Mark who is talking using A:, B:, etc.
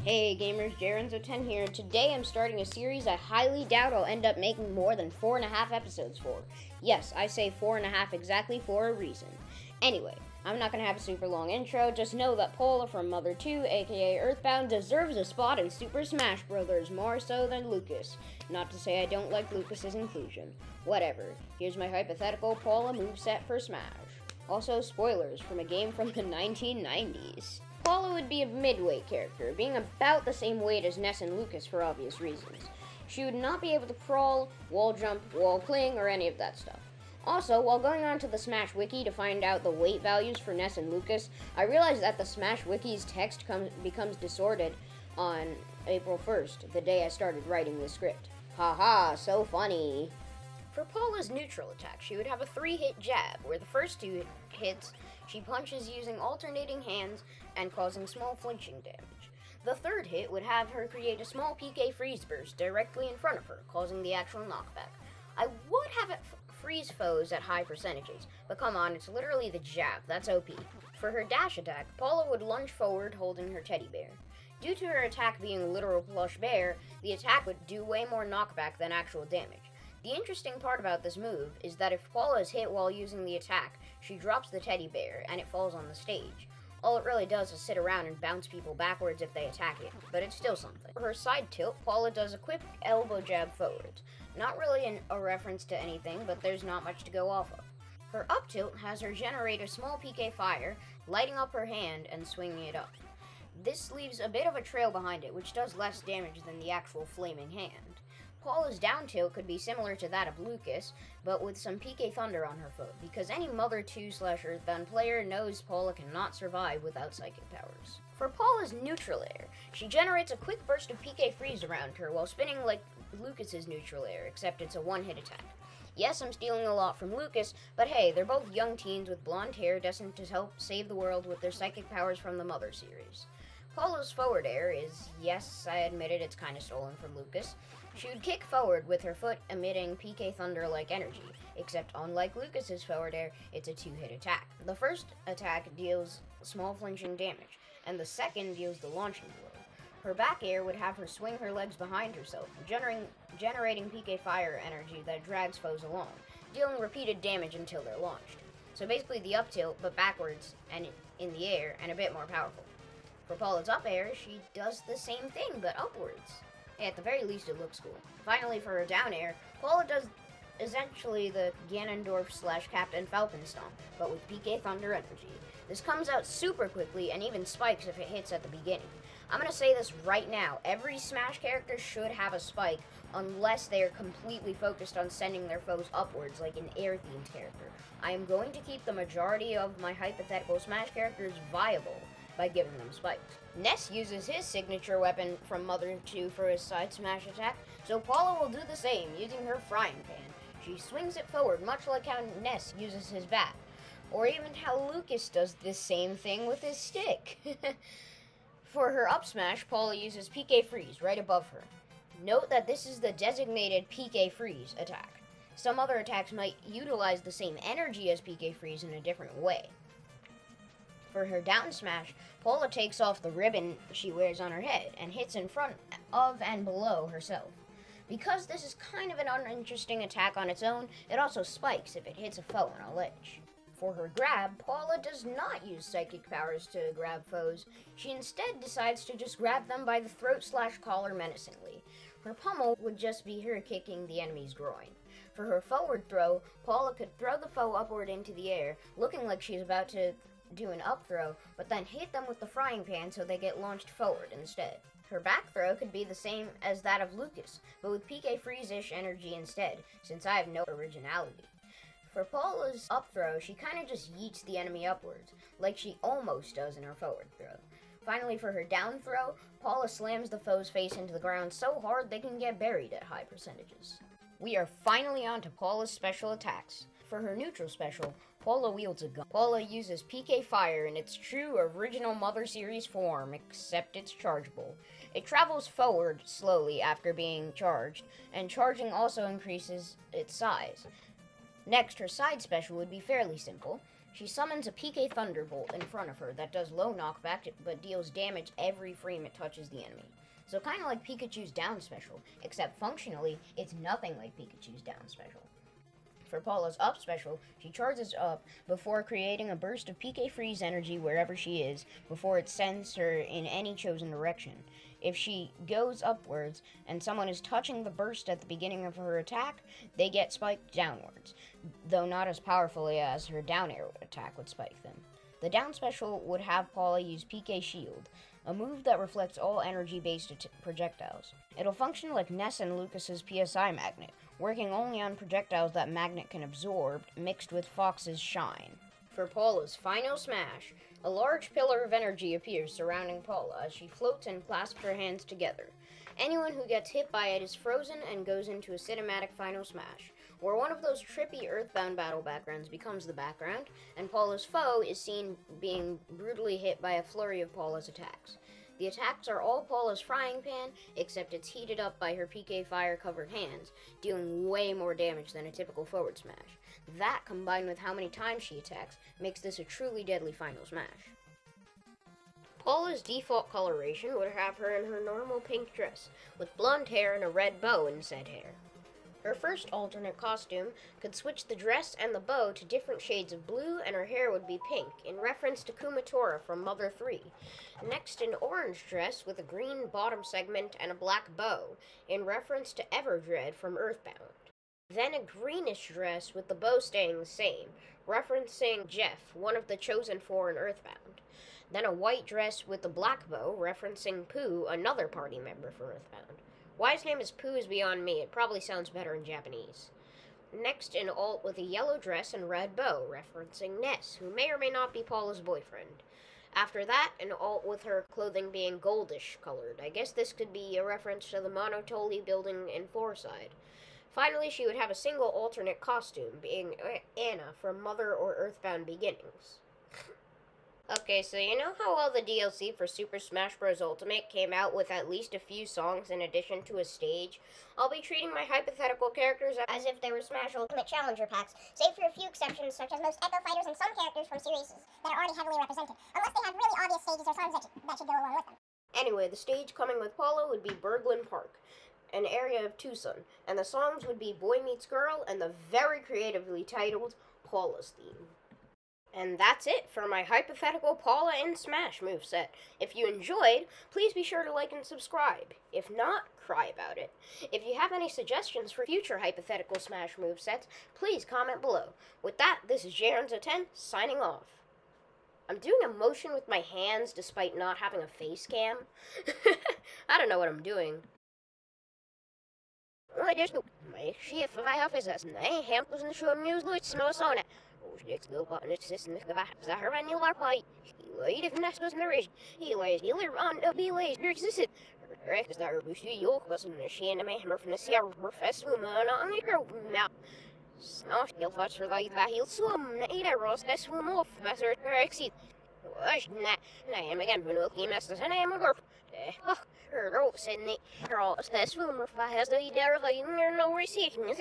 A: Hey gamers, Jarenzo10 here, and today I'm starting a series I highly doubt I'll end up making more than 4.5 episodes for. Yes, I say 4.5 exactly for a reason. Anyway, I'm not going to have a super long intro, just know that Paula from Mother 2, aka Earthbound, deserves a spot in Super Smash Bros. More so than Lucas. Not to say I don't like Lucas's inclusion. Whatever, here's my hypothetical Paula moveset for Smash. Also, spoilers from a game from the 1990s. Paula would be a mid-weight character, being about the same weight as Ness and Lucas for obvious reasons. She would not be able to crawl, wall jump, wall cling, or any of that stuff. Also, while going on to the Smash Wiki to find out the weight values for Ness and Lucas, I realized that the Smash Wiki's text becomes distorted on April 1st, the day I started writing the script. Haha, so funny. For Paula's neutral attack, she would have a 3-hit jab, where the first 2 hits she punches using alternating hands and causing small flinching damage. The 3rd hit would have her create a small PK freeze burst directly in front of her, causing the actual knockback. I would have it freeze foes at high percentages, but come on, it's literally the jab, that's OP. For her dash attack, Paula would lunge forward holding her teddy bear. Due to her attack being a literal plush bear, the attack would do way more knockback than actual damage. The interesting part about this move is that if Paula is hit while using the attack, she drops the teddy bear and it falls on the stage. All it really does is sit around and bounce people backwards if they attack it, but it's still something. For her side tilt, Paula does a quick elbow jab forwards. Not really a reference to anything, but there's not much to go off of. Her up tilt has her generate a small PK fire, lighting up her hand and swinging it up. This leaves a bit of a trail behind it, which does less damage than the actual flaming hand. Paula's down tilt could be similar to that of Lucas, but with some PK Thunder on her foot, because any Mother 2/Earthbound player knows Paula cannot survive without psychic powers. For Paula's neutral air, she generates a quick burst of PK Freeze around her while spinning like Lucas's neutral air, except it's a one-hit attack. Yes, I'm stealing a lot from Lucas, but hey, they're both young teens with blonde hair destined to help save the world with their psychic powers from the Mother series. Paula's forward air is, yes, I admit it, it's kinda stolen from Lucas. She would kick forward with her foot emitting PK Thunder-like energy, except unlike Lucas's forward air, it's a 2-hit attack. The first attack deals small flinching damage, and the second deals the launching blow. Her back air would have her swing her legs behind herself, generating PK Fire energy that drags foes along, dealing repeated damage until they're launched. So basically the up tilt, but backwards and in the air, and a bit more powerful. For Paula's up air, she does the same thing, but upwards. At the very least, it looks cool. Finally, for her down air, Paula does essentially the Ganondorf/Captain Falcon Stomp, but with PK Thunder energy. This comes out super quickly and even spikes if it hits at the beginning. I'm gonna say this right now, every Smash character should have a spike unless they are completely focused on sending their foes upwards like an air-themed character. I am going to keep the majority of my hypothetical Smash characters viable by giving them spikes. Ness uses his signature weapon from Mother 2 for his side smash attack, so Paula will do the same, using her frying pan. She swings it forward, much like how Ness uses his bat, or even how Lucas does the same thing with his stick. For her up smash, Paula uses PK Freeze right above her. Note that this is the designated PK Freeze attack. Some other attacks might utilize the same energy as PK Freeze in a different way. For her down smash, Paula takes off the ribbon she wears on her head and hits in front of and below herself. Because this is kind of an uninteresting attack on its own, it also spikes if it hits a foe on a ledge. For her grab, Paula does not use psychic powers to grab foes. She instead decides to just grab them by the throat/collar menacingly. Her pummel would just be her kicking the enemy's groin. For her forward throw, Paula could throw the foe upward into the air, looking like she's about to do an up throw, but then hit them with the frying pan so they get launched forward instead. Her back throw could be the same as that of Lucas, but with PK Freeze-ish energy instead, since I have no originality. For Paula's up throw, she kinda just yeets the enemy upwards, like she almost does in her forward throw. Finally, for her down throw, Paula slams the foe's face into the ground so hard they can get buried at high percentages. We are finally on to Paula's special attacks. For her neutral special, Paula wields a gun. Paula uses PK Fire in its true original Mother series form, except it's chargeable. It travels forward slowly after being charged, and charging also increases its size. Next, her side special would be fairly simple. She summons a PK Thunderbolt in front of her that does low knockback but deals damage every frame it touches the enemy. So kind of like Pikachu's down special, except functionally, it's nothing like Pikachu's down special. For Paula's up special, she charges up before creating a burst of PK Freeze energy wherever she is, before it sends her in any chosen direction. If she goes upwards and someone is touching the burst at the beginning of her attack, they get spiked downwards, though not as powerfully as her down arrow attack would spike them. The down special would have Paula use PK Shield, a move that reflects all energy-based projectiles. It'll function like Ness and Lucas's PSI magnet, working only on projectiles that magnet can absorb, mixed with Fox's Shine. For Paula's final smash, a large pillar of energy appears surrounding Paula as she floats and clasps her hands together. Anyone who gets hit by it is frozen and goes into a cinematic final smash, where one of those trippy Earthbound battle backgrounds becomes the background, and Paula's foe is seen being brutally hit by a flurry of Paula's attacks. The attacks are all Paula's frying pan, except it's heated up by her PK fire-covered hands, dealing way more damage than a typical forward smash. That, combined with how many times she attacks, makes this a truly deadly final smash. Paula's default coloration would have her in her normal pink dress, with blonde hair and a red bow in said hair. Her first alternate costume could switch the dress and the bow to different shades of blue, and her hair would be pink, in reference to Kumatora from Mother 3. Next, an orange dress with a green bottom segment and a black bow, in reference to Everdread from Earthbound. Then a greenish dress with the bow staying the same, referencing Jeff, one of the Chosen Four in Earthbound. Then a white dress with the black bow, referencing Pooh, another party member for Earthbound. Why his name is Pooh is beyond me. It probably sounds better in Japanese. Next, an alt with a yellow dress and red bow, referencing Ness, who may or may not be Paula's boyfriend. After that, an alt with her clothing being goldish colored. I guess this could be a reference to the Monotoli building in Fourside. Finally, she would have a single alternate costume, being Anna from Mother or Earthbound Beginnings. Okay, so you know how all the DLC for Super Smash Bros. Ultimate came out with at least a few songs in addition to a stage? I'll be treating my hypothetical characters as if they were Smash Ultimate Challenger packs, save for a few exceptions such as most Echo Fighters and some characters from series that are already heavily represented, unless they have really obvious stages or songs that should go along with them. Anyway, the stage coming with Paula would be Berglund Park, an area of Tucson, and the songs would be Boy Meets Girl and the very creatively titled Paula's Theme. And that's it for my hypothetical Paula in Smash moveset. If you enjoyed, please be sure to like and subscribe. If not, cry about it. If you have any suggestions for future hypothetical Smash movesets, please comment below. With that, this is Jarenzo10 signing off. I'm doing a motion with my hands despite not having a face cam. I don't know what I'm doing. I just do my chef of offices, and I have to show music, smells on it. Next little button is this in the Zahar and you'll play. He laid if Nest was narration. He lays healer on the be lays existed. Correct is that Rushi York was in the Shanna Hammer from the Sierra Festival on the girl now. Snow he'll watch her like that he'll swim. Eat a roast that swim off. Master corrects it. Wash that. I am again when we'll keep masters and I am a girl. Her rope said, Girl, that's swimmer. If I has the idea of no receiving.